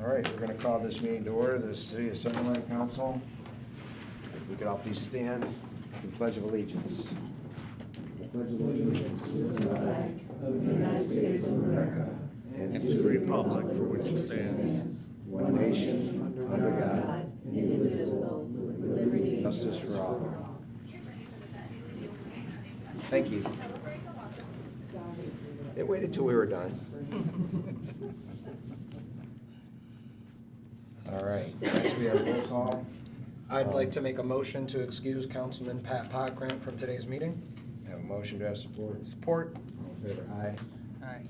All right, we're going to call this meeting to order, the City of Sunderland Council. If we could all please stand and pledge of allegiance. I pledge allegiance to the flag of the United States of America and to the republic for which it stands, one nation, under God, indivisible, with liberty and justice for all. Thank you. It waited till we were done. All right, next we have roll call. I'd like to make a motion to excuse Councilman Pat Pockrant from today's meeting. Have a motion to have support. Support. All in favor, aye. Aye.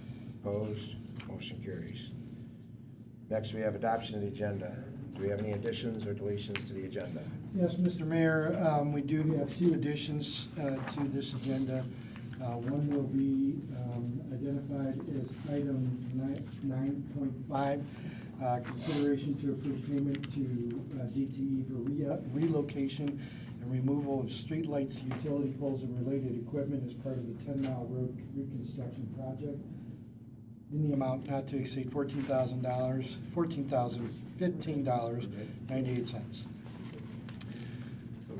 Opposed, motion carries. Next, we have adoption of the agenda. Do we have any additions or deletions to the agenda? Yes, Mr. Mayor, we do have two additions to this agenda. One will be identified as item 9.5, consideration to approve payment to DTE for relocation and removal of streetlights, utility poles, and related equipment as part of the 10-mile road reconstruction project in the amount not to exceed $14,015.98.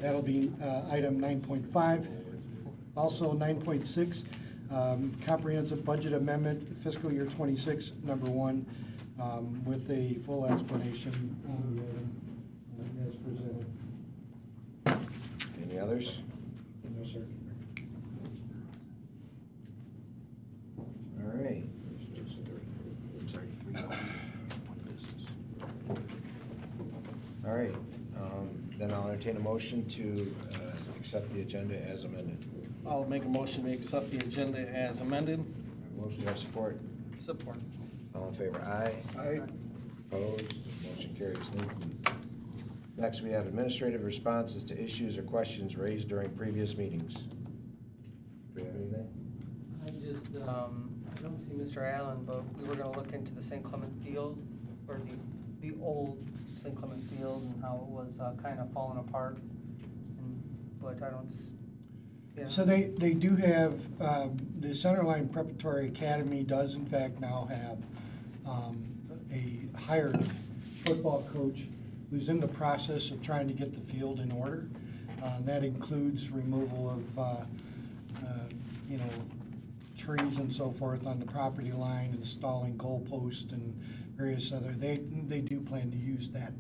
That'll be item 9.5. Also 9.6, comprehensive budget amendment, fiscal year 26, number 1, with a full explanation on the item as presented. Any others? No, sir. All right. All right, then I'll entertain a motion to accept the agenda as amended. I'll make a motion to accept the agenda as amended. Motion to have support. Support. All in favor, aye. Aye. Opposed, motion carries. Thank you. Next, we have administrative responses to issues or questions raised during previous meetings. Do we have anything? I just, I don't see Mr. Allen, but we were gonna look into the St. Clement Field, or the old St. Clement Field, and how it was kind of falling apart. But I don't, yeah. So they do have, the Centerline Preparatory Academy does in fact now have a hired football coach who's in the process of trying to get the field in order. That includes removal of, trees and so forth on the property line, installing goalposts and various other, they do plan to use that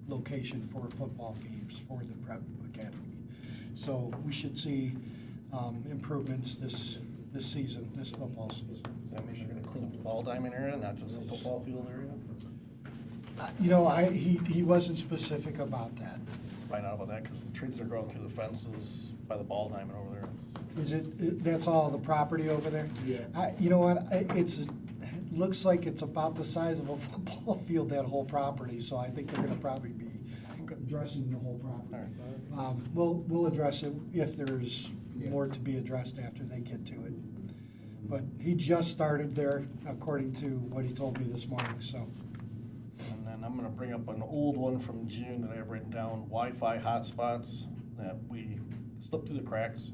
location for football games for the prep academy. So we should see improvements this season, this football season. Does that mean you're gonna clean up the ball diamond area, not just the football field area? He wasn't specific about that. Find out about that, because the trees are growing through the fences by the ball diamond over there. Is that's all the property over there? Yeah. You know what, it looks like it's about the size of a football field, that whole property, so I think they're gonna probably be addressing the whole property. We'll address it if there's more to be addressed after they get to it. But he just started there, according to what he told me this morning, so. And then I'm gonna bring up an old one from June that I have written down, Wi-Fi hotspots that we slipped through the cracks.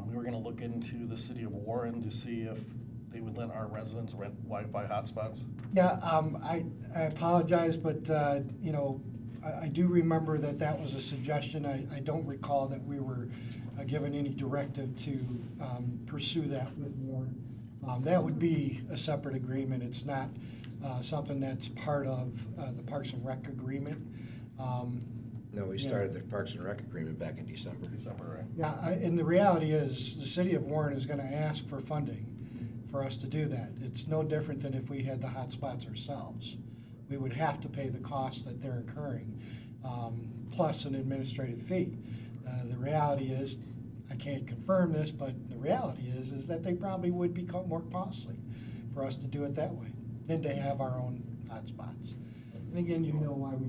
We were gonna look into the city of Warren to see if they would let our residents rent Wi-Fi hotspots. Yeah, I apologize, but, I do remember that was a suggestion. I don't recall that we were given any directive to pursue that with Warren. That would be a separate agreement. It's not something that's part of the Parks and Rec agreement. No, we started the Parks and Rec agreement back in December. Right? Yeah, and the reality is, the city of Warren is gonna ask for funding for us to do that. It's no different than if we had the hotspots ourselves. We would have to pay the costs that they're incurring, plus an administrative fee. The reality is, I can't confirm this, but the reality is that they probably would become more costly for us to do it that way than to have our own hotspots. And again, you know why we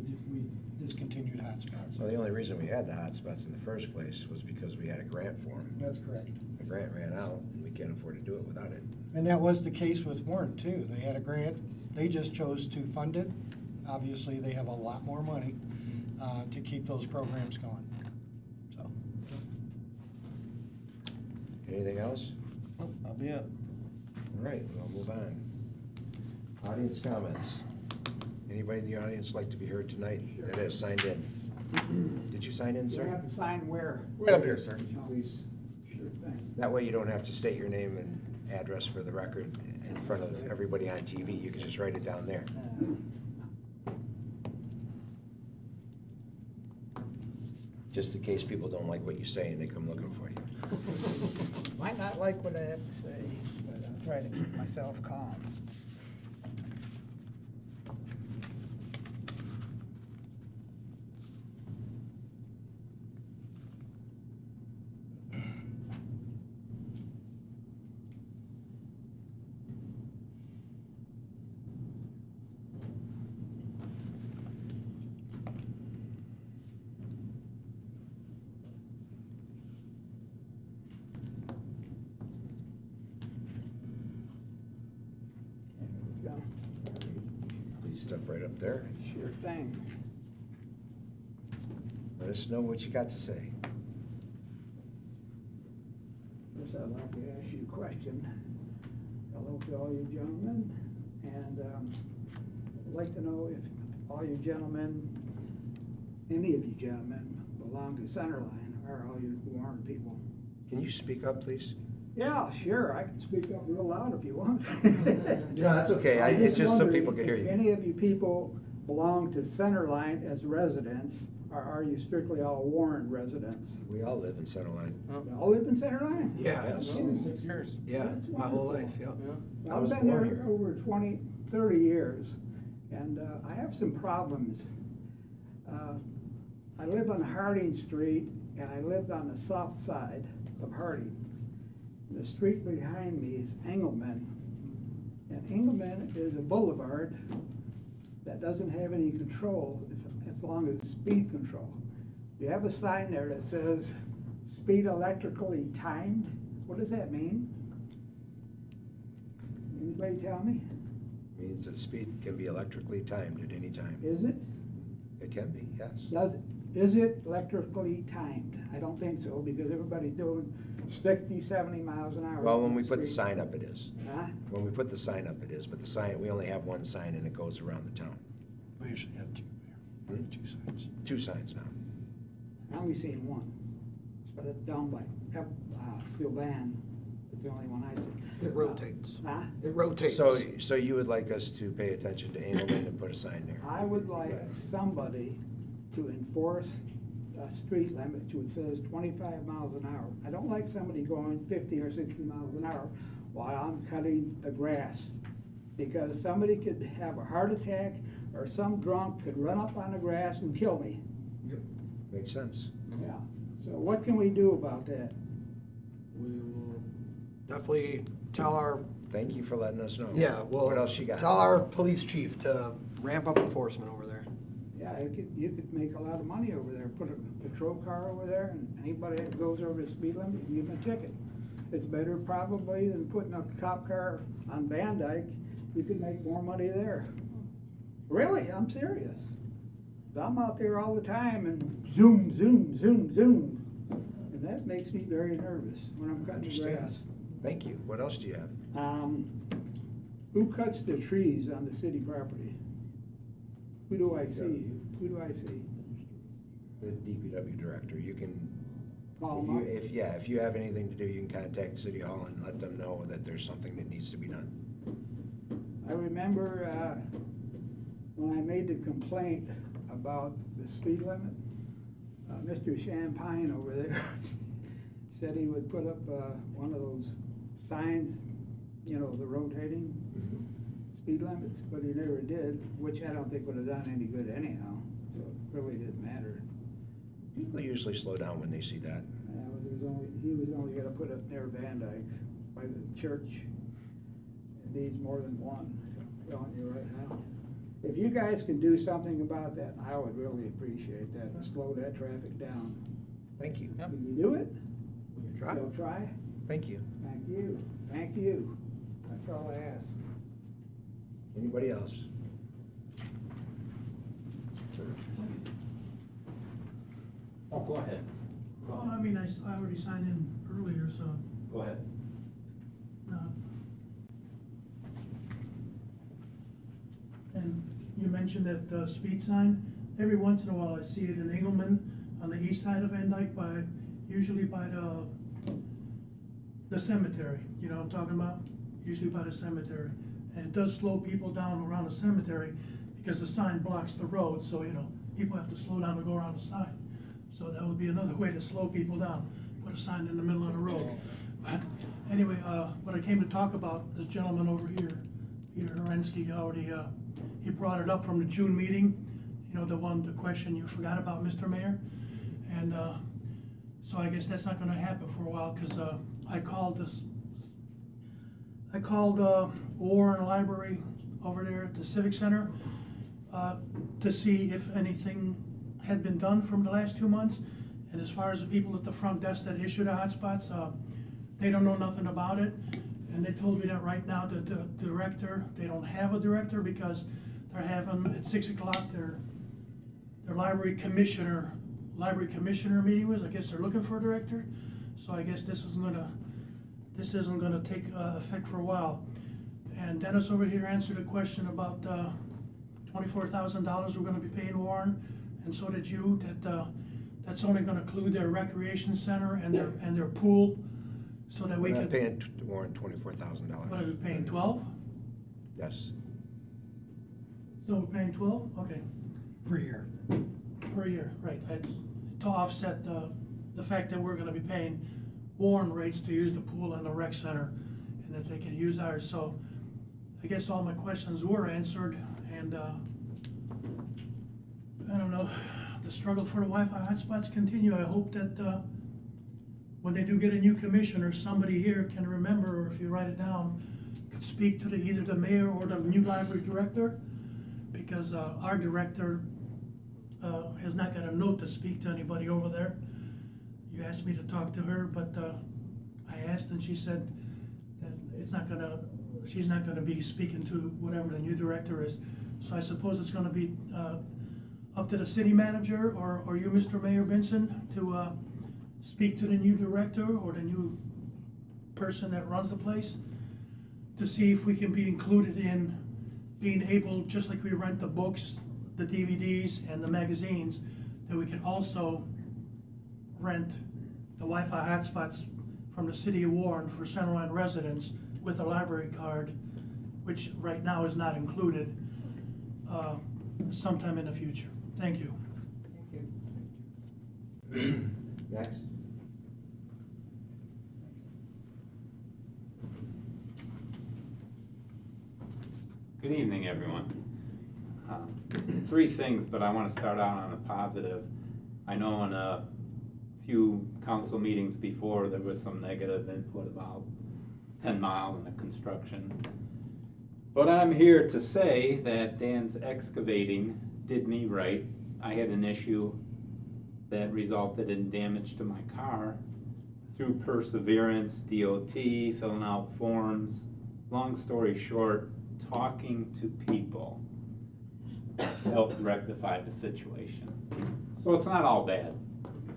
discontinued hotspots. So the only reason we had the hotspots in the first place was because we had a grant for them. That's correct. The grant ran out, and we can't afford to do it without it. And that was the case with Warren too. They had a grant, they just chose to fund it. Obviously, they have a lot more money to keep those programs going, so. Anything else? Oh, that'll be it. All right, we'll move on. Audience comments. Anybody in the audience like to be heard tonight that has signed in? Did you sign in, You sir? have to sign where? Right up here, sir. Please. Sure thing. That way you don't have to state your name and address for the record in front of everybody on TV. You can just write it down there. Just in case people don't like what you say and they come looking for you. Might not like what I have to say, but I'll try to keep myself calm. There we go. Please step right up there. Sure thing. Let us know what you got to say. First, I'd like to ask you a question. Hello to all you gentlemen, and I'd like to know if all you gentlemen, any of you gentlemen, belong to Centerline, or all you Warren people. Can you speak up, please? Yeah, sure, I can speak up real loud if you want. Yeah, that's okay. It's just so people can hear If you. any of you people belong to Centerline as residents, or are you strictly all Warren residents? We all live in Centerline. You all live in Centerline? Yeah, Yes. 6 years. Yeah, That's my whole wonderful. life, yeah. I I've was been there born here. over 20, 30 years, and I have some problems. I live on Harding Street, and I lived on the south side of Harding. The street behind me is Engelman, and Engelman is a boulevard that doesn't have any control as long as speed control. You have a sign there that says, "Speed electrically timed." What does that mean? Anybody tell me? Means that speed can be electrically timed at any time. Is it? It can be, yes. Is it electrically timed? I don't think so, because everybody's doing 60, 70 miles an hour. Well, when on we put the street. sign up, it is. Huh? When we put the sign up, it is, but the sign, we only have one sign and it goes around the town. We usually have two, Mayor. Hmm? 2 signs. 2 signs now. I only seen one. But it's down by Sylvan. It's the only one I see. It rotates. Huh? It rotates. So you would like us to pay attention to Engelman and put a sign there? I would like somebody to enforce a street limit which says 25 miles an hour. I don't like somebody going 50 or 60 miles an hour while I'm cutting the grass. Because somebody could have a heart attack, or some drunk could run up on the grass and kill me. Makes sense. Yeah. So what can we do about that? We will definitely tell our, Thank you for letting us know. yeah, well, What else you got? tell our police chief to ramp up enforcement over there. Yeah, you could make a lot of money over there. Put a patrol car over there, and anybody that goes over the speed limit, you give them a ticket. It's better probably than putting a cop car on Van Dyke. You could make more money there. Really, I'm serious. 'Cause I'm out there all the time and zoom, zoom, zoom, zoom. And that makes me very nervous when I'm cutting the Understand. grass. Thank you. What else do you have? Who cuts the trees on the city property? Who do I see? Who do I see? The DPW director. You can, Call if them you, up? if you have anything to do, you can contact City Hall and let them know that there's something that needs to be done. I remember when I made the complaint about the speed limit, Mr. Champagne over there said he would put up one of those signs, you know, the rotating speed limits, but he never did, which I don't think would have done any good anyhow, so it really didn't matter. People usually slow down when they see that. He was only gonna put it near Van Dyke by the church. It needs more than one, I'm telling you right now. If you guys can do something about that, I would really appreciate that, and slow that traffic down. Thank you. Yep. Can you do it? We can try. You'll try? Thank you. Thank you, thank you. That's all I ask. Anybody else? Oh, go ahead. Go Well, I ahead. mean, I already signed in earlier, so, Go ahead. and you mentioned mentioned that speed sign. Every once in a while, I see it in Engelman on the east side of Van Dyke usually by the cemetery. You know what I'm talking about? Usually by the cemetery. And it does slow people down around the cemetery because the sign blocks the road, so, people have to slow down to go around the sign. So that would be another way to slow people down, put a sign in the middle of the road. But anyway, what I came to talk about, this gentleman over here, Peter Herensky, already, he brought it up from the June meeting, the question you forgot about, Mr. Mayor. And so I guess that's not gonna happen for a while, because I called Warren Library over there at the Civic Center to see if anything had been done from the last 2 months. And as far as the people at the front desk that issued the hotspots, they don't know nothing about it. And they told me that right now the director, they don't have a director because they're having at 6 o'clock their library commissioner meeting was. I guess they're looking for a director. So I guess this isn't gonna take effect for a while. And Dennis over here answered a question about $24,000 we're gonna be paying Warren, and so did you. That's only gonna include their recreation center and their pool, so that we We're can. not paying Warren $24,000. What are we paying, 12? Yes. So we're paying 12? Okay, Per year. per year, right. To offset the fact that we're gonna be paying Warren rates to use the pool and the rec center, and that they can use ours. So I guess all my questions were answered, and I don't know, the struggle for the Wi-Fi hotspots continue. I hope that when they do get a new commissioner, somebody here can remember, or if you write it down, could speak to either the mayor or the new library director, because our director has not got a note to speak to anybody over there. You asked me to talk to her, but I asked, and she said that she's not gonna be speaking to whatever the new director is. So I suppose it's gonna be up to the city manager or you, Mr. Mayor Benson, to speak to the new director or the new person that runs the place, to see if we can be included in being able, just like we rent the books, the DVDs, and the magazines, that we can also rent the Wi-Fi hotspots from the city of Warren for Centerline residents with a library card, which right now is not included, sometime in the future. Thank you. Thank you. Next. Good evening, everyone. Three things, but I want to start out on a positive. I know in a few council meetings before, there was some negative input about 10 Mile and the construction. But I'm here to say that Dan's Excavating did me right. I had an issue that resulted in damage to my car. Through perseverance, DOT, filling out forms, long story short, talking to people helped rectify the situation. So it's not all bad.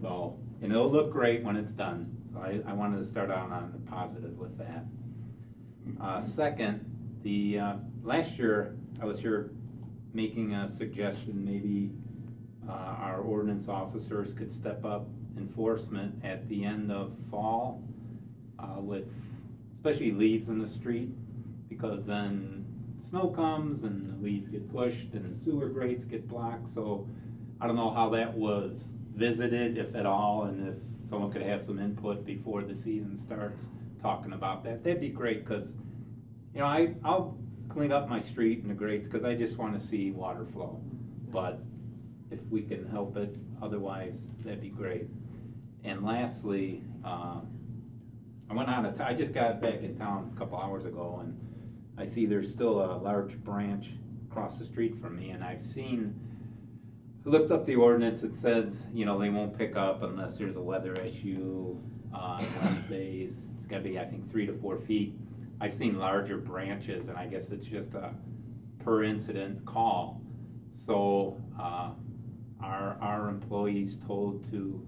So, and it'll look great when it's done. So I wanted to start out on the positive with that. Second, last year I was here making a suggestion, maybe our ordinance officers could step up enforcement at the end of fall with especially leaves in the street, because then snow comes and the leaves get pushed and sewer grates get blocked. So I don't know how that was visited, if at all, and if someone could have some input before the season starts talking about that. That'd be great, because I'll clean up my street and the grates because I just want to see water flow. But if we can help it, otherwise, that'd be great. And lastly, I just got back in town a couple hours ago, and I see there's still a large branch across the street from me, and I looked up the ordinance. It says, they won't pick up unless there's a weather issue on Wednesdays. It's gotta be, I think, 3 to 4 feet. I've seen larger branches, and I guess it's just a per incident call. So, our employees told to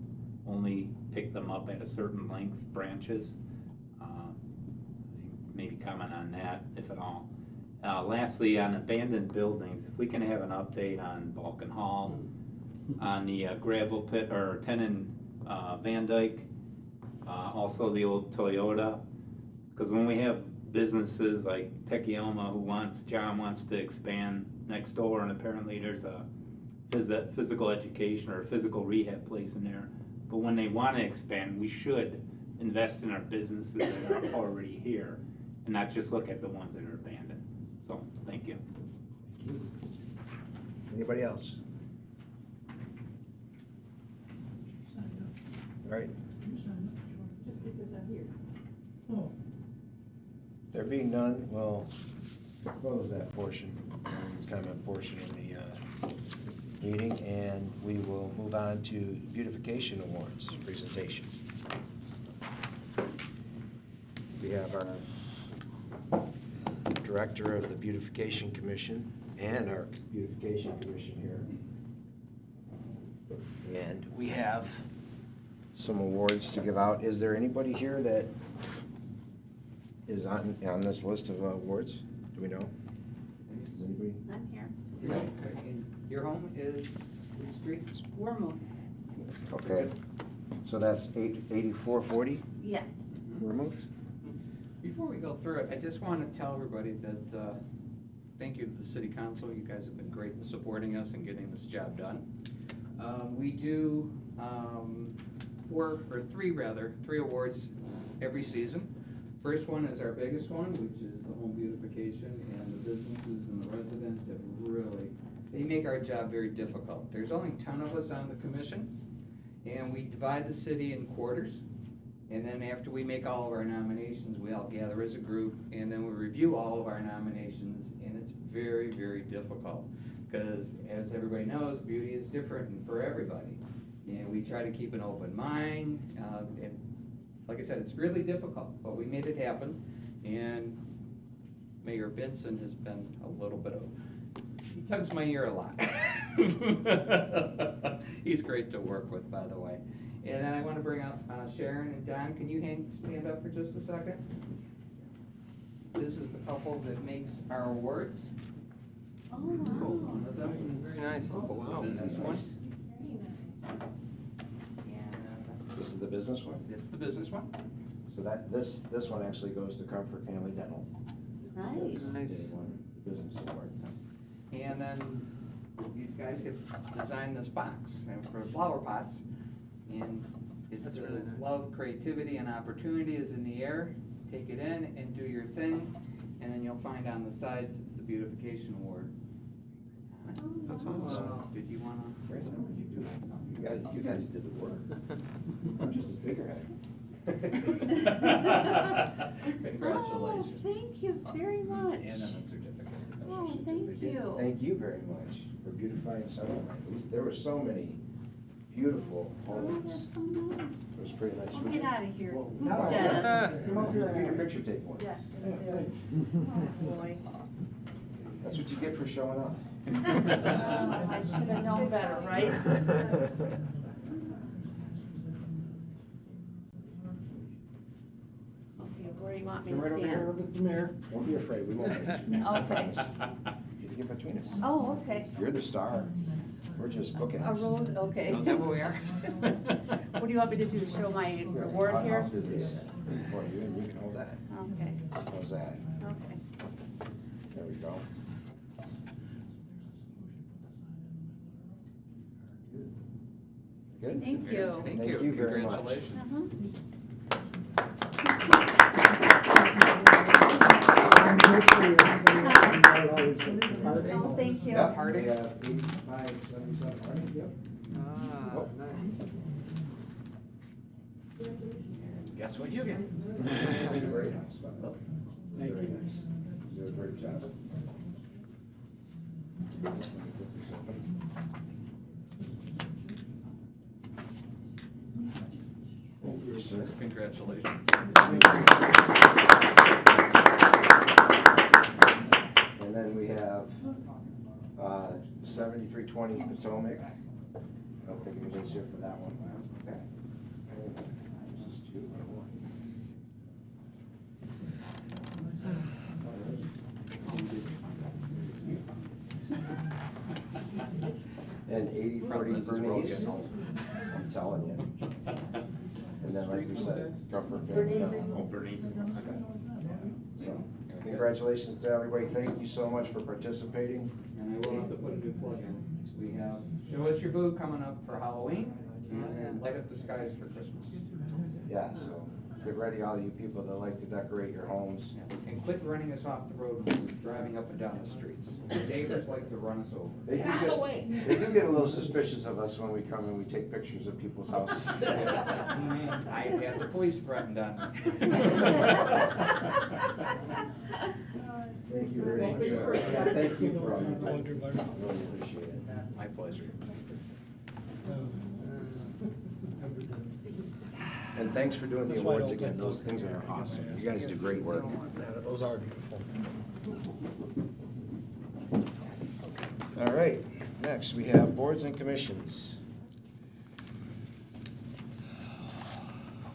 only pick them up at a certain length branches. Maybe comment on that, if at all. Lastly, on abandoned buildings, if we can have an update on Vulcan Hall, on the gravel pit, or 10 in Van Dyke, also the old Toyota. Because when we have businesses like Techioma John wants to expand next door, and apparently there's a physical education or a physical rehab place in there. But when they want to expand, we should invest in our businesses that are already here and not just look at the ones that are abandoned. So, thank you. Anybody else? All right, Just because I'm here. Oh. there being none, we'll close that portion, this comment portion of the meeting, and we will move on to beautification awards presentation. We have our director of the Beautification Commission and our Beautification Commission here. And we have some awards to give out. Is there anybody here that is on this list of awards? Do we know? Is anybody? I'm here. And your home is which street? Wormwood. Okay, so that's 8440, Yeah. Vermouth? Before we go through it, I just want to tell everybody that, thank you to the city council. You guys have been great in supporting us and getting this job done. We do three awards every season. First one is our biggest one, which is the home beautification, and the businesses and the residents have really, they make our job very difficult. There's only 10 of us on the commission, and we divide the city in quarters. And then after we make all of our nominations, we all gather as a group, and then we review all of our nominations, and it's very, very difficult. Because as everybody knows, beauty is different for everybody. And we try to keep an open mind, and like I said, it's really difficult, but we made it happen. And Mayor Benson has been a little bit of, he tugs my ear a lot. He's great to work with, by the way. And then I want to bring up Sharon and Don. Can you stand up for just a second? This is the couple that makes our awards. Oh, wow. One of them. Very nice. Oh, wow. This is one. This is the business one? It's the business one. So this one actually goes to Comfort Family Dental. Nice. Nice. They won the business award. And then these guys have designed this box for flower pots. And it That's says, really nice. love, creativity, and opportunity is in the air. Take it in and do your thing. And then you'll find on the sides, it's the beautification award. That's awesome. Did you wanna? You guys did the work. I'm just a figurehead. Congratulations. Oh, thank you very much. And then a certificate. Oh, thank you. Thank you very much for beautifying Sunlight. There were so many beautiful Oh, homes. that's so nice. It was pretty nice. Well, get out of here, No. Dennis. Come up here and get a picture taken one. Yes, I did. Oh, boy. That's what you get for showing up. I should have known better, right? Okay, where do you want me Come right to over here stand? with the mayor. Don't be afraid, we won't hurt you. Okay. You get between us. Oh, okay. You're the star. We're just bookends. A rose, okay. Is that what we are? What do you want me to do, show my award I'll here? do this for you, and you can hold that. Okay, How's that? okay. There we go. Good? Thank you. Thank Thank you. you very much. Congratulations. Uh-huh. Oh, thank you. Yep, Harding? we have 8577 Harding, yep. Ah, Oh. nice. Guess what you get? Very nice, by the way. Thank Very you. nice. You did a great job. Thank you, sir. Congratulations. And then we have 7320 Potomac. I don't think anybody's here for that one. Okay. This is 2 by 1. then 80/40 Bernice, I'm telling you. And then, like we said, Comfort Family. Oh, Bernice. So, congratulations to everybody, thank you so much for participating. And I will have to put a new plug in. We have Show Us Your Boo coming up for Halloween, and Light Up the Skies for Christmas. Yeah, so get ready, all you people that like to decorate your homes. And quit running us off the road when we're driving up and down the streets. Neighbors like to run us over. They do get a little suspicious of us when we come and we take pictures of people's houses. I have the police threatened on me. Thank you very much. Thank you. Yeah, thank you for all you do. I really appreciate it. My pleasure. And thanks for doing the That's wide awards open. again, those things are awesome, you guys do great work. Yeah, those are beautiful. All right, next we have boards and commissions.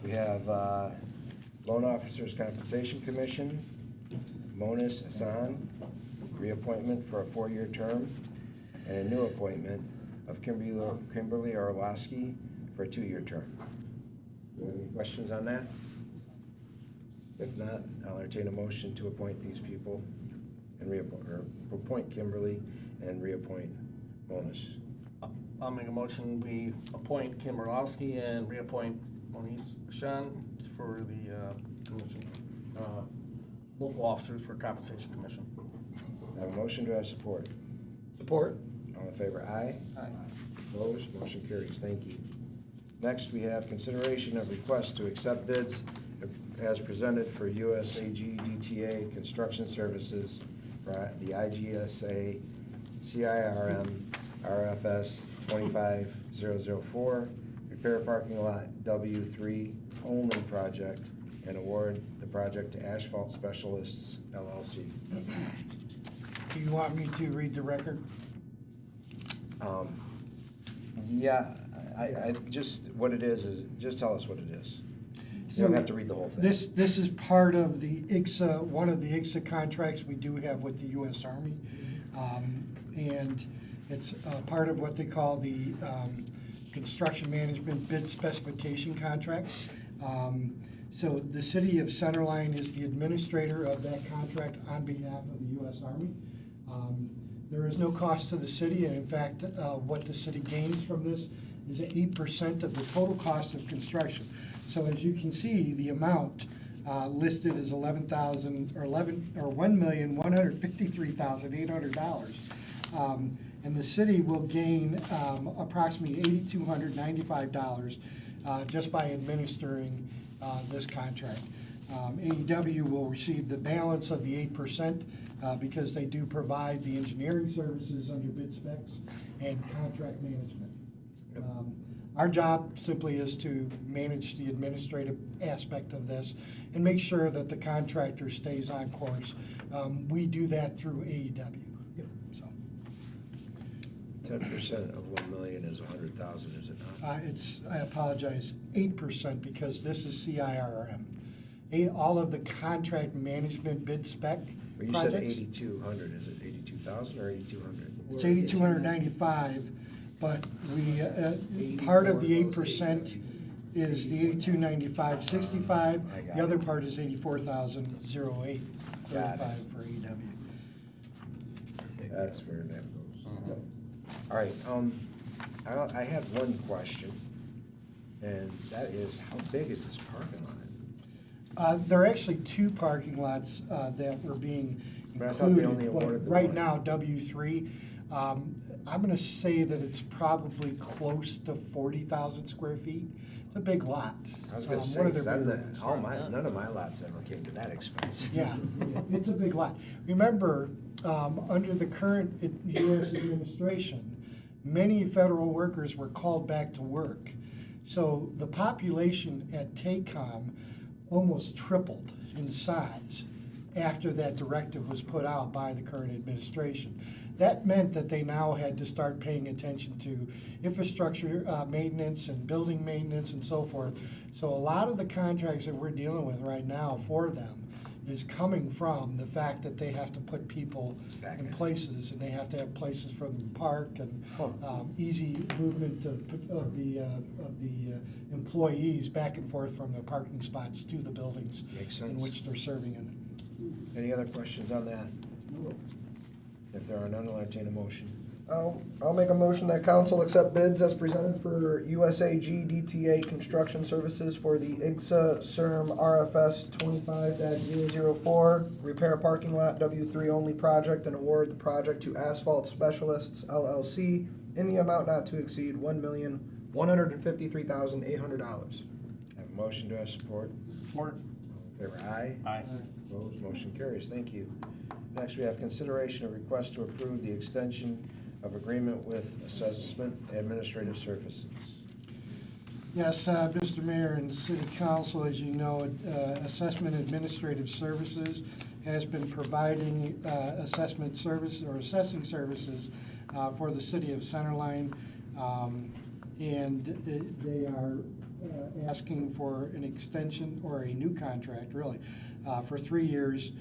We have Loan Officers Compensation Commission, Monis Hassan, reappointment for a 4-year term, and a new appointment of Kimberly Orlowski for a 2-year term. Do you have any questions on that? If not, I'll entertain a motion to appoint these people and reappoint, or appoint Kimberly and reappoint Monis. I'll make a motion, we appoint Kim Orlowski and reappoint Moniz Shan for the commission, local officers for Compensation Commission. I have a motion, do I have support? Support? All in favor, aye? Aye. Opposed, motion carries, thank you. Next, we have consideration of request to accept bids as presented for USAG DTA construction services for the IGSA CIRM RFS 25004, repair parking lot W3 only project, and award the project to Asphalt Specialists LLC. Do you want me to read the record? Yeah, I just, what it is just tell us what it is. You don't have to read the whole thing. This is part of the IGSA, one of the IGSA contracts we do have with the U.S. Army. And it's part of what they call the construction management bid specification contract. So the city of Centerline is the administrator of that contract on behalf of the U.S. Army. There is no cost to the city, and in fact, what the city gains from this is 8% of the total cost of construction. So as you can see, the amount listed is $1,153,800. And the city will gain approximately $8,295 just by administering this contract. AEW will receive the balance of the 8% because they do provide the engineering services under bid specs and contract management. Our job simply is to manage the administrative aspect of this and make sure that the contractor stays on course. We do that through AEW. So, 10% of 1 million is 100,000, is it not? I apologize, 8% because this is CIRM. All of the contract management bid spec Well, you said projects. 8,200, is it 82,000 or 8,200? It's 8,295, but we, part of the 8% is the 8,295.65. The other part is 84,008.35 for AEW. That's where that goes. All right, I have one question, and that is, how big is this parking lot? There are actually 2 parking lots that were being But I thought they only included. awarded the Right one. now, W3, I'm gonna say that it's probably close to 40,000 square feet. It's a big lot. I was gonna One say, of their 'cause bigger ones. none of my lots ever came to that expense. Yeah, it's a big lot. Remember, under the current U.S. administration, many federal workers were called back to work. So the population at TACOM almost tripled in size after that directive was put out by the current administration. That meant that they now had to start paying attention to infrastructure maintenance and building maintenance and so forth. So a lot of the contracts that we're dealing with right now for them is coming from the fact that they have to put people Back in in. places, and they have to have places for them to park and easy movement of the employees back and forth from their parking spots to the buildings Makes in sense. which they're serving in. Any other questions on that? If there are none, I'll entertain a motion. I'll make a motion that council accept bids as presented for USAG DTA construction services for the IGSA CERM RFS 25-004 repair parking lot W3 only project and award the project to Asphalt Specialists LLC in the amount not to exceed $1,153,800. Have a motion, do I have support? Support. All in favor, aye. Aye. Opposed, motion carries. Thank you. Next, we have consideration of request to approve the extension of agreement with Assessment Administrative Services. Yes, Mr. Mayor and City Council, as you know, Assessment Administrative Services has been providing assessment service or assessing services for the city of Centerline. And they are asking for an extension or a new contract, really, for 3 years.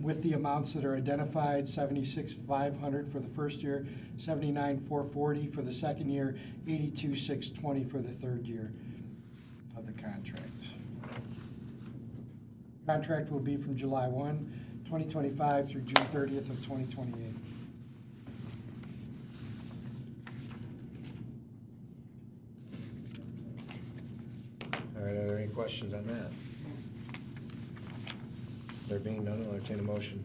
With the amounts that are identified, $76,500 for the first year, $79,440 for the second year, $82,620 for the third year of the contract. Contract will be from July 1, 2025 through June 30th of 2028. All right, are there any questions on that? There being none, I'll entertain a motion.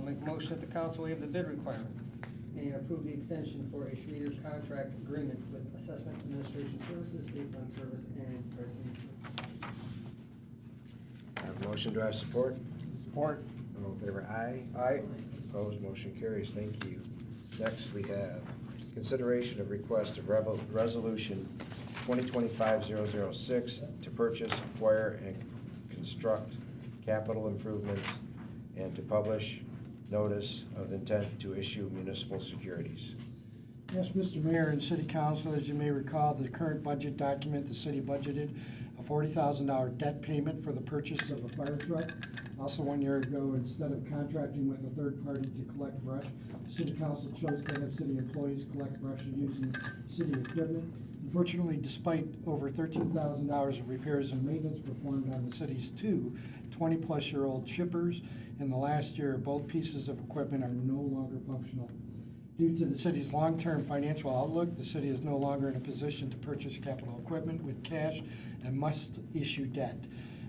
Make a motion that the council waive the bid requirement and approve the extension for a 3-year contract agreement with Assessment Administration Services based on service and pricing. I have a motion, do I have support? Support. All in favor, aye. Aye. Opposed, motion carries. Thank you. Next, we have consideration of request of resolution 2025-006 to purchase, acquire, and construct capital improvements and to publish notice of intent to issue municipal securities. Yes, Mr. Mayor and City Council, as you may recall, the current budget document, the city budgeted a $40,000 debt payment for the purchase of a fire truck. Also, 1 year ago, instead of contracting with a third party to collect brush, City Council chose to have city employees collect brush using city equipment. Unfortunately, despite over $13,000 of repairs and maintenance performed on the city's two 20-plus-year-old chippers in the last year, both pieces of equipment are no longer functional. Due to the city's long-term financial outlook, the city is no longer in a position to purchase capital equipment with cash and must issue debt.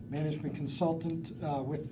Management consulted with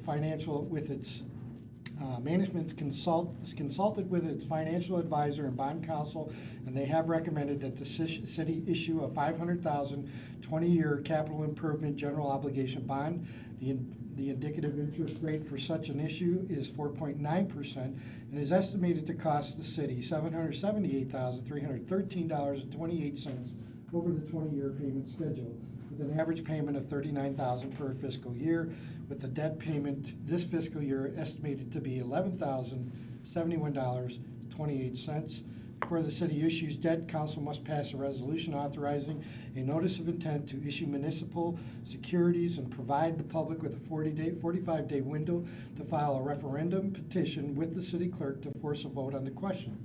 its financial advisor and bond counsel, and they have recommended that the city issue a $500,000 20-year capital improvement general obligation bond. The indicative interest rate for such an issue is 4.9% and is estimated to cost the city $778,313.28 over the 20-year payment schedule, with an average payment of $39,000 per fiscal year, with the debt payment this fiscal year estimated to be $11,071.28. Before the city issues debt, council must pass a resolution authorizing a notice of intent to issue municipal securities and provide the public with a 45-day window to file a referendum petition with the city clerk to force a vote on the question.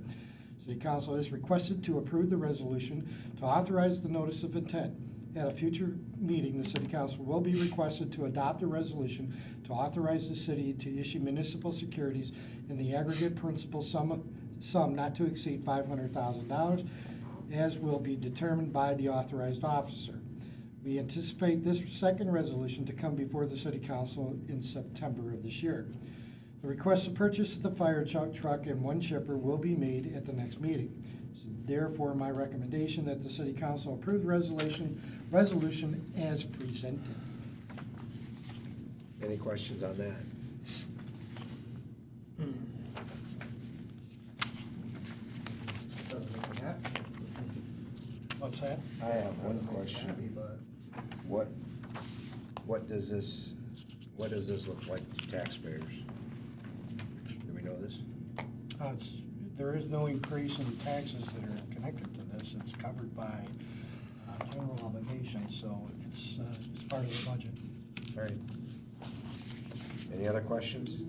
City Council is requested to approve the resolution to authorize the notice of intent. At a future meeting, the City Council will be requested to adopt a resolution to authorize the city to issue municipal securities in the aggregate principal sum not to exceed $500,000, as will be determined by the authorized officer. We anticipate this second resolution to come before the City Council in September of this year. The request to purchase the fire truck and one chipper will be made at the next meeting. Therefore, my recommendation that the City Council approve the resolution as presented. Any questions on that? Doesn't make me happy. What's that? I have one question. Happy, but What does this look like to taxpayers? Do we know this? There is no increase in taxes that are connected to this. It's covered by general obligation, so it's part of the budget. All right. Any other questions?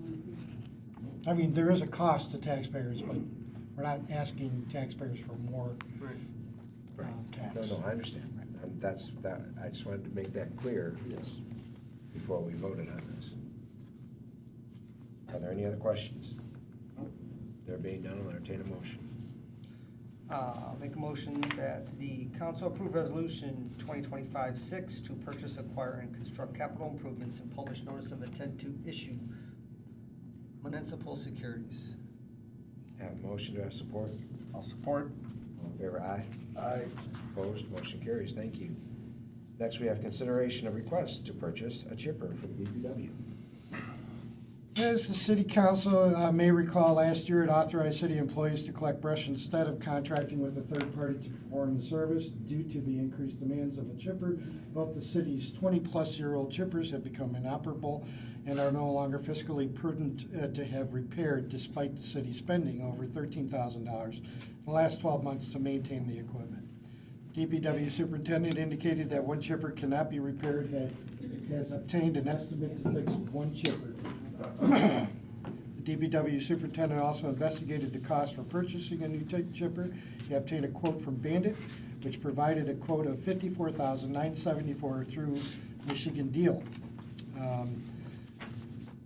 I mean, there is a cost to taxpayers, but we're not asking taxpayers for more tax. No, I understand. I just wanted to make that clear. Yes. Before we voted on this. Are there any other questions? There being none, I'll entertain a motion. I'll make a motion that the council approve resolution 2025-6 to purchase, acquire, and construct capital improvements and publish notice of intent to issue municipal securities. Have a motion, do I have support? I'll support. All in favor, aye. Aye. Opposed, motion carries, thank you. Next, we have consideration of request to purchase a chipper for the DPW. As the city council may recall, last year it authorized city employees to collect brush instead of contracting with a third party to perform the service. Due to the increased demands of a chipper, both the city's 20-plus-year-old chippers have become inoperable and are no longer fiscally prudent to have repaired, despite the city spending over $13,000 in the last 12 months to maintain the equipment. DPW superintendent indicated that one chipper cannot be repaired, has obtained an estimate to fix one chipper. The DPW superintendent also investigated the cost for purchasing a new chipper. He obtained a quote from Bandit, which provided a quote of $54,974 through Michigan Deal.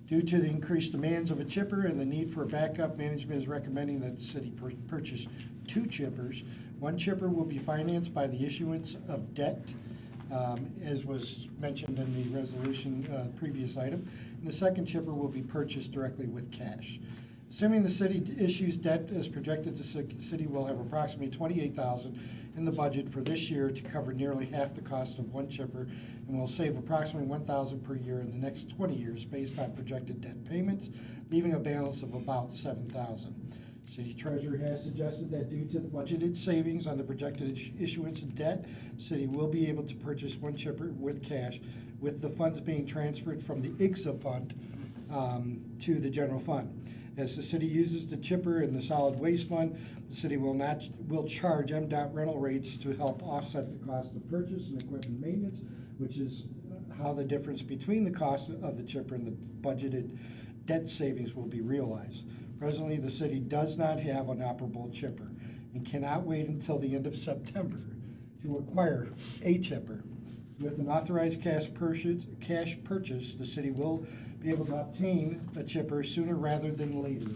Due to the increased demands of a chipper and the need for a backup, management is recommending that the city purchase two chippers. One chipper will be financed by the issuance of debt, as was mentioned in the resolution, previous item. And the second chipper will be purchased directly with cash. Assuming the city issues debt as projected, the city will have approximately $28,000 in the budget for this year to cover nearly half the cost of one chipper, and will save approximately $1,000 per year in the next 20 years based on projected debt payments, leaving a balance of about $7,000. City treasurer has suggested that due to the budgeted savings on the projected issuance of debt, city will be able to purchase one chipper with cash, with the funds being transferred from the IGSA fund to the general fund. As the city uses the chipper in the solid waste fund, the city will charge MDOT rental rates to help offset the cost of purchase and equipment maintenance, which is how the difference between the cost of the chipper and the budgeted debt savings will be realized. Presently, the city does not have an operable chipper and cannot wait until the end of September to acquire a chipper. With an authorized cash purchase, the city will be able to obtain a chipper sooner rather than later.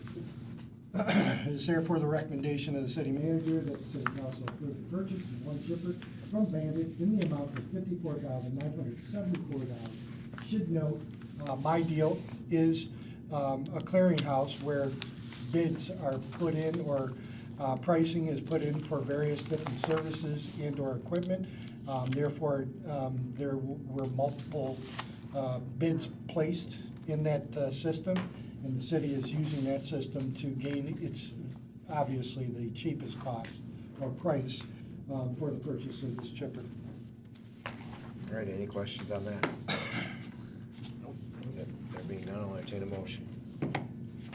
It is therefore the recommendation of the city manager that the city council approve the purchase of one chipper from Bandit in the amount of $54,974. Should note, my deal is a clearinghouse where bids are put in, or pricing is put in for various different services and/or equipment. Therefore, there were multiple bids placed in that system, and the city is using that system to gain its, obviously, the cheapest cost or price for the purchase of this chipper. All right, any questions on that? There being none, I'll entertain a motion.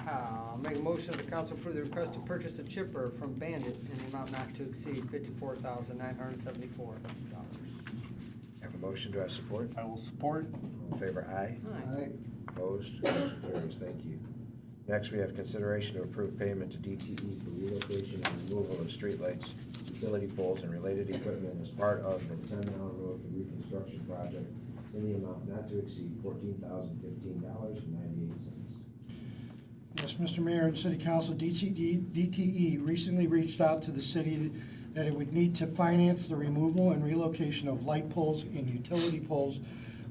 I'll make a motion that the council approve the request to purchase a chipper from Bandit in the amount not to exceed $54,974. Have a motion, do I have support? I will support. All in favor, aye. Aye. Opposed, motion carries, thank you. Next, we have consideration to approve payment to DTE for relocation and removal of streetlights, utility poles, and related equipment as part of the 10-mile road reconstruction project in the amount not to exceed $14,015.98. Yes, Mr. Mayor and City Council, DTE recently reached out to the city that it would need to finance the removal and relocation of light poles and utility poles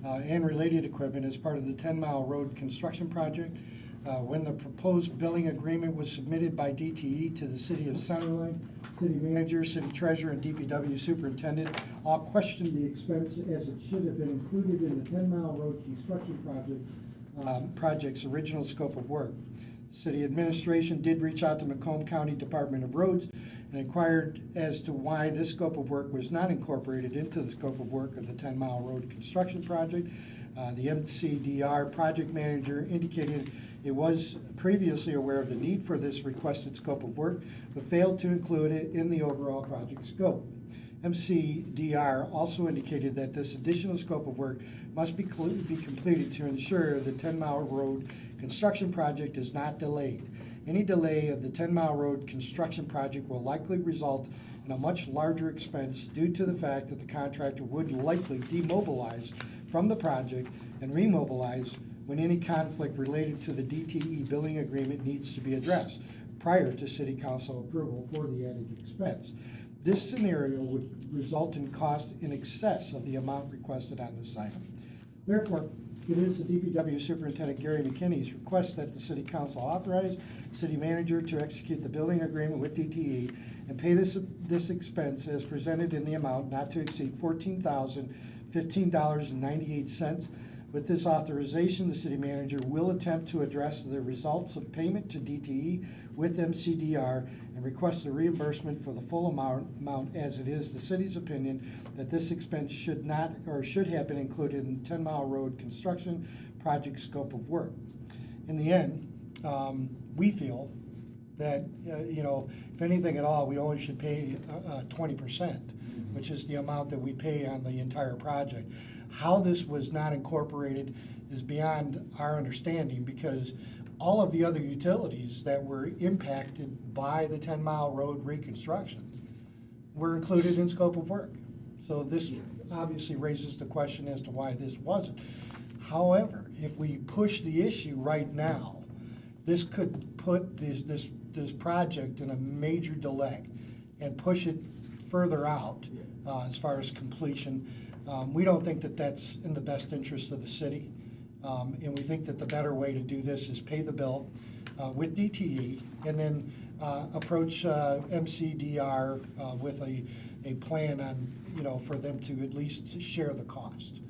and related equipment as part of the 10-mile road construction project. When the proposed billing agreement was submitted by DTE to the city of Centerline, city manager, city treasurer, and DPW superintendent all questioned the expense, as it should have been included in the 10-mile road construction project's original scope of work. City administration did reach out to Macomb County Department of Roads and inquired as to why this scope of work was not incorporated into the scope of work of the 10-mile road construction project. The MCDR project manager indicated it was previously aware of the need for this requested scope of work, but failed to include it in the overall project scope. MCDR also indicated that this additional scope of work must be completed to ensure the 10 Mile Road construction project is not delayed. Any delay of the 10 Mile Road construction project will likely result in a much larger expense due to the fact that the contractor would likely demobilize from the project and remobilize when any conflict related to the DTE billing agreement needs to be addressed prior to City Council approval for the added expense. This scenario would result in cost in excess of the amount requested on this item. Therefore, it is the DPW Superintendent Gary McKinney's request that the City Council authorize City Manager to execute the billing agreement with DTE and pay this expense as presented in the amount not to exceed $14,015.98. With this authorization, the City Manager will attempt to address the results of payment to DTE with MCDR and request a reimbursement for the full amount as it is the city's opinion that this expense should not or should have been included in 10 Mile Road construction project scope of work. In the end, we feel that, if anything at all, we only should pay 20%, which is the amount that we pay on the entire project. How this was not incorporated is beyond our understanding because all of the other utilities that were impacted by the 10 Mile Road reconstruction were included in scope of work. So this obviously raises the question as to why this wasn't. However, if we push the issue right now, this could put this project in a major delay and push it further out as far as completion. We don't think that that's in the best interest of the city, and we think that the better way to do this is pay the bill with DTE and then approach MCDR with a plan on, for them to at least share the cost,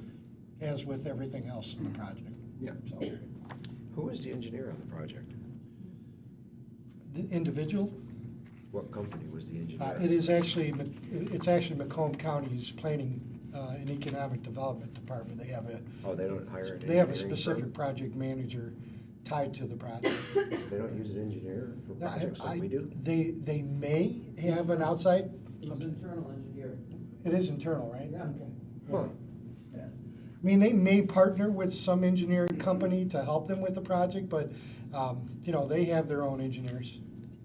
as with everything else in the project. Yeah. So, Who is the engineer on the project? the individual, What company was the engineer? it's actually Macomb County's Planning and Economic Development Department. They have a Oh, they don't hire an They have a engineering specific firm? project manager tied to the project. They don't use an engineer for projects like we do? They may have an outside, He's internal engineer. it is internal, right? Yeah. Okay. Huh. Yeah. I mean, they may partner with some engineering company to help them with the project, but, they have their own engineers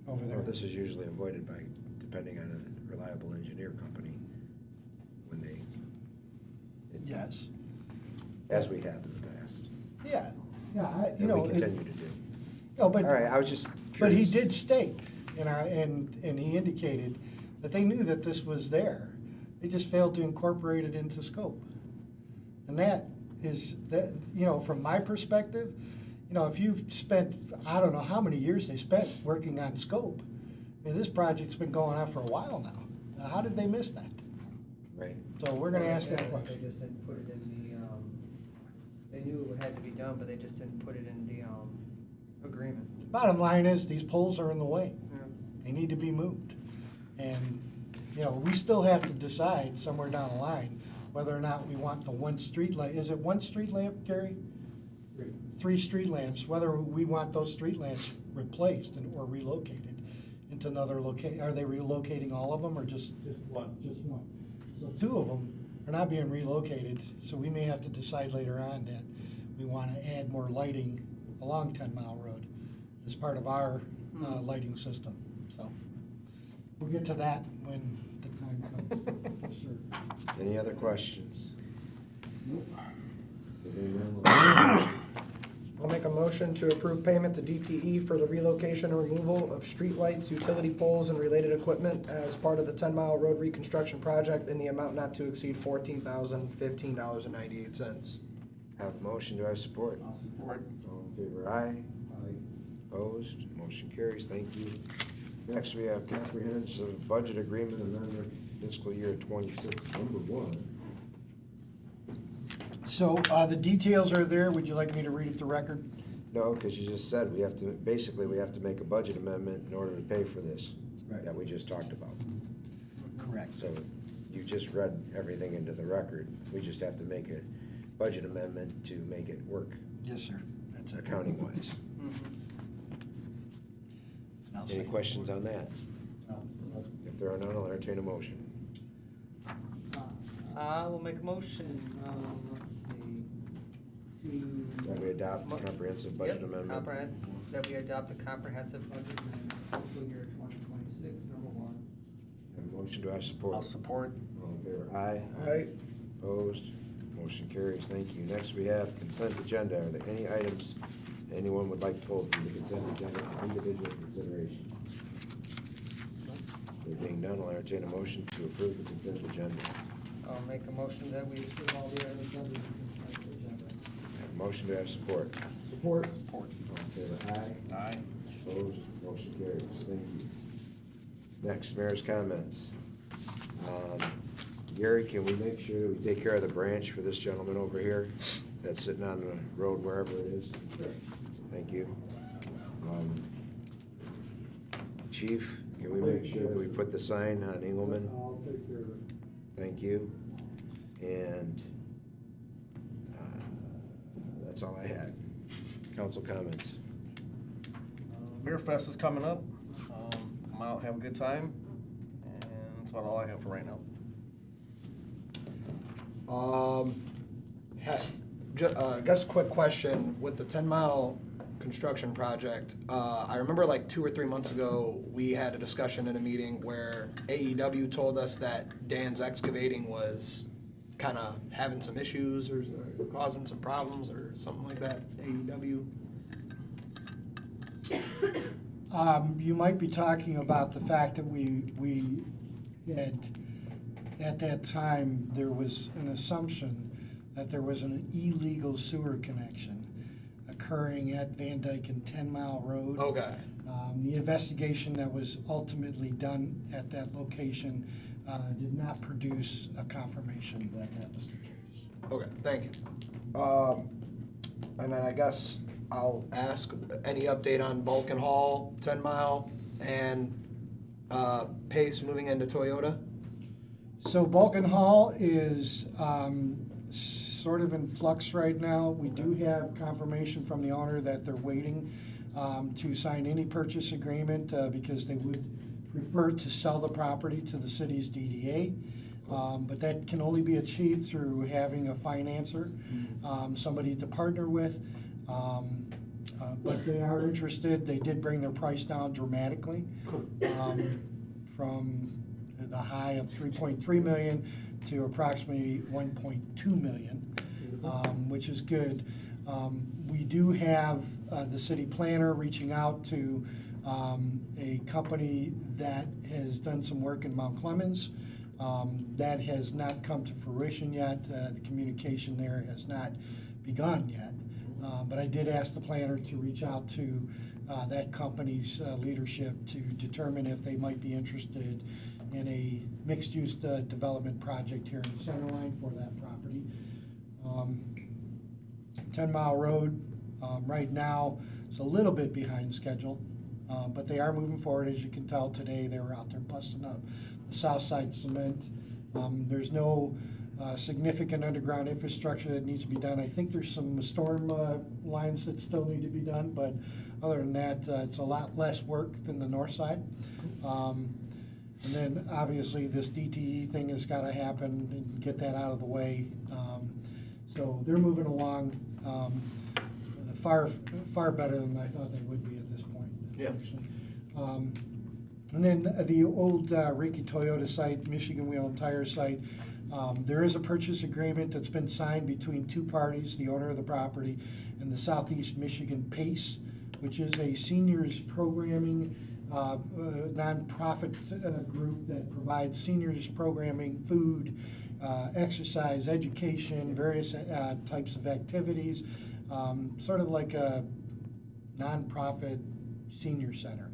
over there. Well, this is usually avoided by, depending on a reliable engineer company, when they, Yes. as we have in the past. Yeah, And we continue to do. No, but. All right, I was just But he curious. did state, and he indicated that they knew that this was there. They just failed to incorporate it into scope. And that is, from my perspective, if you've spent, I don't know how many years they spent working on scope. I mean, this project's been going on for a while now. Now, how did they miss that? Right. So we're gonna ask that They question. just didn't put it in they knew it had to be done, but they just didn't put it in the agreement. Bottom line is, these poles are in the way. Yeah. They need to be moved. And, we still have to decide somewhere down the line whether or not we want the one street light. Is it one street lamp, Gary? 3 street lamps, whether we want those street lamps replaced or relocated into another location. Are they relocating all of them or just? Just one. Just one. So 2 of them are not being relocated, so we may have to decide later on that we want to add more lighting along 10 Mile Road as part of our lighting system. So we'll get to that when the time comes. Sure. Any other questions? I'll make a motion to approve payment to DTE for the relocation and removal of streetlights, utility poles, and related equipment as part of the 10 Mile Road reconstruction project in the amount not to exceed $14,015.98. Have a motion, do I have support? I'll support. All in favor, aye. Opposed, motion carries, thank you. Next, we have comprehensive budget agreement amendment fiscal year 26, number 1. So the details are there. Would you like me to read it to record? No, because you just said we have to make a budget amendment in order to pay for this Right. that we just talked about. Correct. So you just read everything into the record. We just have to make a budget amendment to make it work Yes, sir. That's it. accounting wise. And I'll Any second. questions on that? If there are none, I'll entertain a motion. We'll make a motion, let's see, That we adopt the comprehensive budget Yep, amendment. that we adopt the comprehensive budget amendment fiscal year 2026, number 1. Have a motion, do I have support? I'll support. All in favor, aye. Aye. Opposed? Motion carries. Thank you. Next, we have consent agenda. Are there any items anyone would like to pull from the consent agenda for individual consideration? There being none, I'll entertain a motion to approve the consent agenda. I'll make a motion that we approve all the items under the consent agenda. Have a motion, do I have support? Support. All in favor, aye. Aye. Opposed? Motion carries. Thank you. Next, mayor's comments. Gary, can we make sure we take care of the branch for this gentleman over here that's sitting on the road wherever it is? Sure. Thank you. Chief, can we make sure that we put the sign on Engelman? I'll take care of it. Thank you. And that's all I had. Council comments. Beer Fest is coming up. Come out, have a good time, and that's about all I have for right now. I guess quick question, with the 10-mile construction project, I remember like 2 or 3 months ago, we had a discussion in a meeting where AEW told us that Dan's Excavating was kind of having some issues or causing some problems or something like that, AEW. You might be talking about the fact that we had, at that time, there was an assumption that there was an illegal sewer connection occurring at Van Dyke and 10 Mile Road. Okay. The investigation that was ultimately done at that location did not produce a confirmation that that was the case. Okay, thank you. And then I guess I'll ask, any update on Vulcan Hall, 10 Mile, and Pace moving into Toyota? So Vulcan Hall is sort of in flux right now. We do have confirmation from the owner that they're waiting to sign any purchase agreement because they would prefer to sell the property to the city's DDA. But that can only be achieved through having a financer, somebody to partner with. But they are interested. They did bring their price down dramatically from the high of 3.3 million to approximately 1.2 million, which is good. We do have the city planner reaching out to a company that has done some work in Mount Clemens. That has not come to fruition yet. The communication there has not begun yet. But I did ask the planner to reach out to that company's leadership to determine if they might be interested in a mixed-use development project here in the center line for that property. 10 Mile Road, right now, is a little bit behind schedule, but they are moving forward. As you can tell today, they were out there busting up the south side cement. There's no significant underground infrastructure that needs to be done. I think there's some storm lines that still need to be done, but other than that, it's a lot less work than the north side. And then obviously this DTE thing has got to happen and get that out of the way. So they're moving along far better than I thought they would be at this point. Yeah. Actually. And then the old Riki Toyota site, Michigan Wheel and Tire site, there is a purchase agreement that's been signed between two parties, the owner of the property and the Southeast Michigan PACE, which is a seniors programming nonprofit group that provides seniors programming, food, exercise, education, various types of activities, sort of like a nonprofit senior center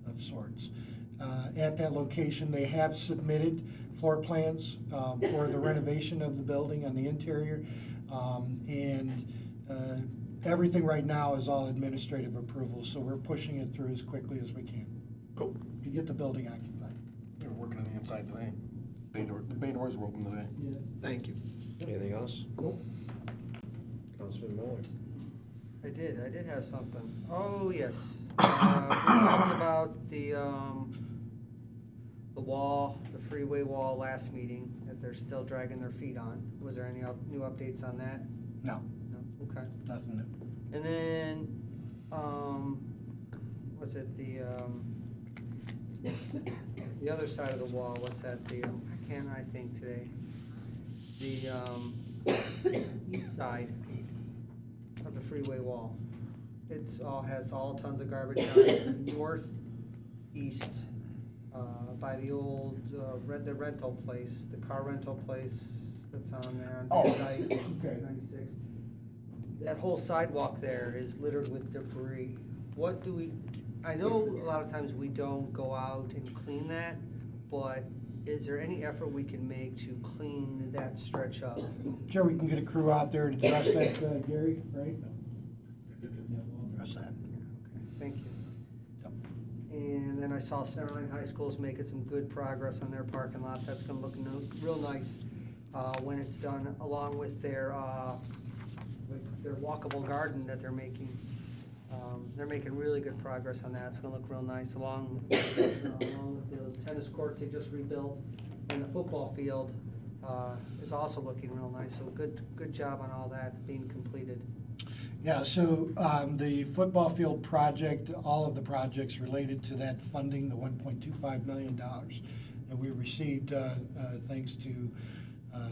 of sorts. At that location, they have submitted floor plans for the renovation of the building on the interior, and everything right now is all administrative approval, so we're pushing it through as quickly as we can. Cool. To get the building occupied. They were working on the inside today. The bay doors were open today. Thank you. Anything else? Nope. Councilman Miller. I did have something. Oh, yes. We talked about the wall, the freeway wall last meeting at that they're still dragging their feet on. Was there any new updates on that? No, No, okay. nothing new. And then, what's it, the other side of the wall, what's that, I think today? The, east side of the freeway wall. Has all tons of garbage on it, northeast, by the old, the rental place, the car rental place that's on there on Van Dyke, okay. 96. That whole sidewalk there is littered with debris. What do we, I know a lot of times we don't go out and clean that, but is there any effort we can make to clean that stretch up? Sure, we can get a crew out there to address that, Gary, right? Yeah, we'll address that. Thank you. Yep. And then I saw Centerline High School's making some good progress on their parking lots. That's gonna look real nice, when it's done, along with their walkable garden that they're making. They're making really good progress on that. It's gonna look real nice, along with the tennis courts they just rebuilt, and the football field, is also looking real nice. So good job on all that being completed. Yeah, so the football field project, all of the projects related to that funding, the $1.25 million that we received, thanks to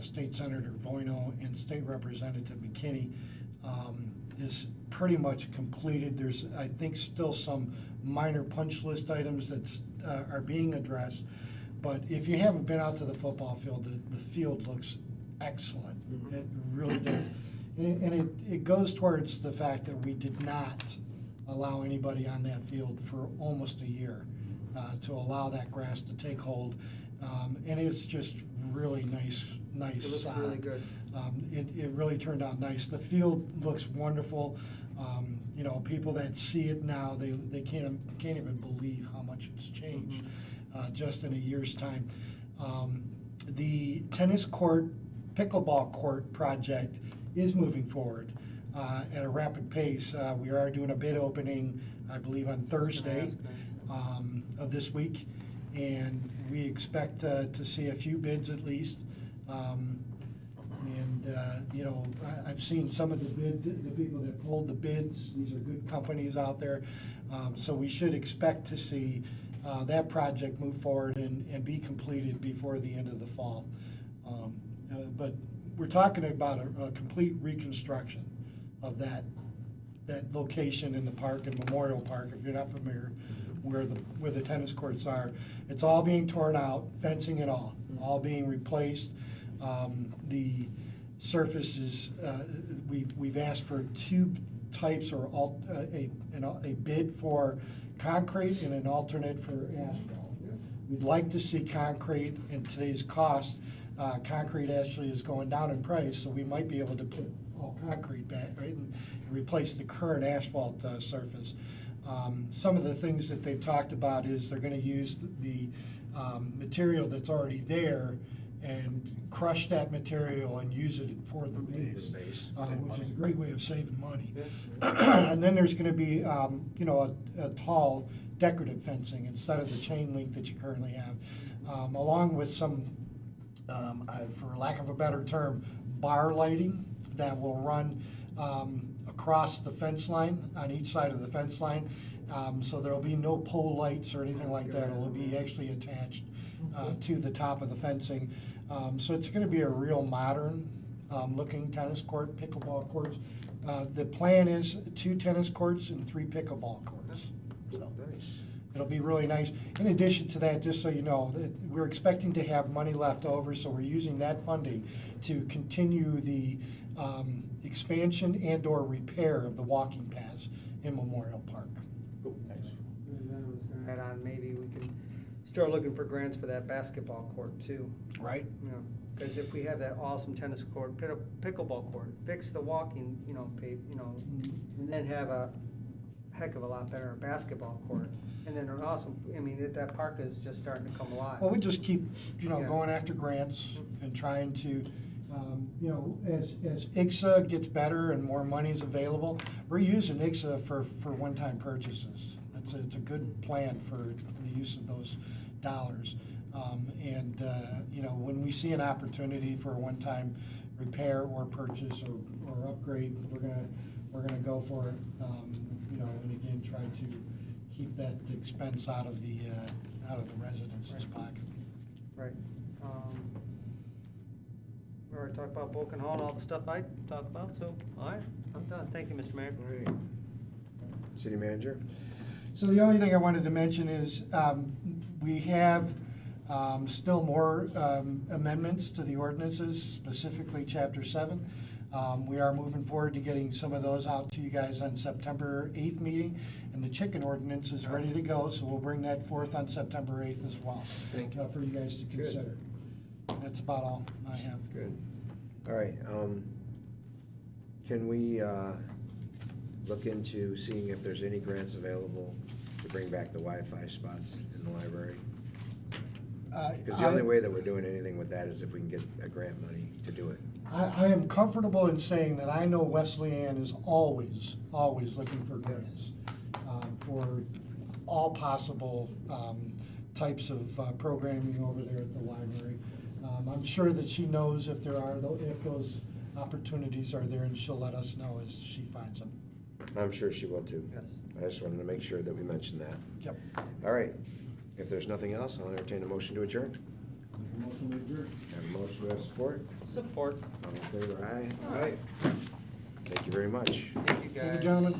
State Senator Boino and State Representative McKinney, is pretty much completed. There's, I think, still some minor punch list items that are being addressed. But if you haven't been out to the football field, the field looks excellent. It really does. And it goes towards the fact that we did not allow anybody on that field for almost a year to allow that grass to take hold. And it's just really nice. It looks really good. It really turned out nice. The field looks wonderful. You know, people that see it now, they can't even believe how much it's changed just in a year's time. The tennis court, pickleball court project is moving forward at a rapid pace. We are doing a bid opening, I believe, on Thursday of this week, and we expect to see a few bids at least. You know, I've seen some of the people that pulled the bids. These are good companies out there. So we should expect to see that project move forward and be completed before the end of the fall. But we're talking about a complete reconstruction of that location in the park, in Memorial Park, if you're not familiar, where the tennis courts are. It's all being torn out, fencing and all being replaced. The surface is, we've asked for two types, or a bid for concrete and an alternate for asphalt. We'd like to see concrete in today's cost. Concrete actually is going down in price, so we might be able to put all concrete back, right, and replace the current asphalt surface. Some of the things that they've talked about is they're going to use the material that's already there and crush that material and use it for the base, which is a great way of saving money. And then there's going to be, you know, a tall decorative fencing instead of the chain link that you currently have, along with some, for lack of a better term, bar lighting that will run across the fence line, on each side of the fence line. So there'll be no pole lights or anything like that. It'll be actually attached to the top of the fencing. So it's going to be a real modern looking tennis court, pickleball courts. The plan is 2 tennis courts and 3 pickleball courts. So it'll be really nice. In addition to that, just so you know, that we're expecting to have money left over, so we're using that funding to continue the expansion and/or repair of the walking paths in Memorial Park. And then I was gonna add on, maybe we can start looking for grants for that basketball court too. Right. You know, because if we have that awesome tennis court, pickleball court, fix the walking, you know, and then have a heck of a lot better basketball court, and then an awesome, I mean, that park is just starting to come alive. Well, we just keep, you know, Yeah. going after grants and trying to, you know, as IGSA gets better and more money is available, we're using IGSA for one-time purchases. It's a good plan for the use of those dollars. You know, when we see an opportunity for a one-time repair or purchase or upgrade, we're gonna go for it. You know, and again, try to keep that expense out of the residents' pocket. Right. We already talked about Vulcan Hall and all the stuff I talked about, so, all right, I'm done. Thank you, Mr. Mayor. All right. City manager? So the only thing I wanted to mention is, we have still more amendments to the ordinances, specifically Chapter 7. We are moving forward to getting some of those out to you guys on September 8th meeting, and the chicken ordinance is ready to go, so we'll bring that forth on September 8th as well. Thank you. For you guys to consider. That's about all I have. Good. All right, can we look into seeing if there's any grants available to bring back the Wi-Fi spots in the library? Because the only way that we're doing anything with that is if we can get a grant money to do it. I am comfortable in saying that I know Wesleyan is always looking for grants for all possible types of programming over there at the library. I'm sure that she knows if those opportunities are there, and she'll let us know as she finds them. I'm sure she will too. Yes. I just wanted to make sure that we mentioned that. Yep. All right, if there's nothing else, I'll entertain a motion to adjourn. Motion to adjourn. Have a motion, do I have support? Support. All in favor, aye? Aye. Thank you very much. Thank you, guys. Thank you, gentlemen.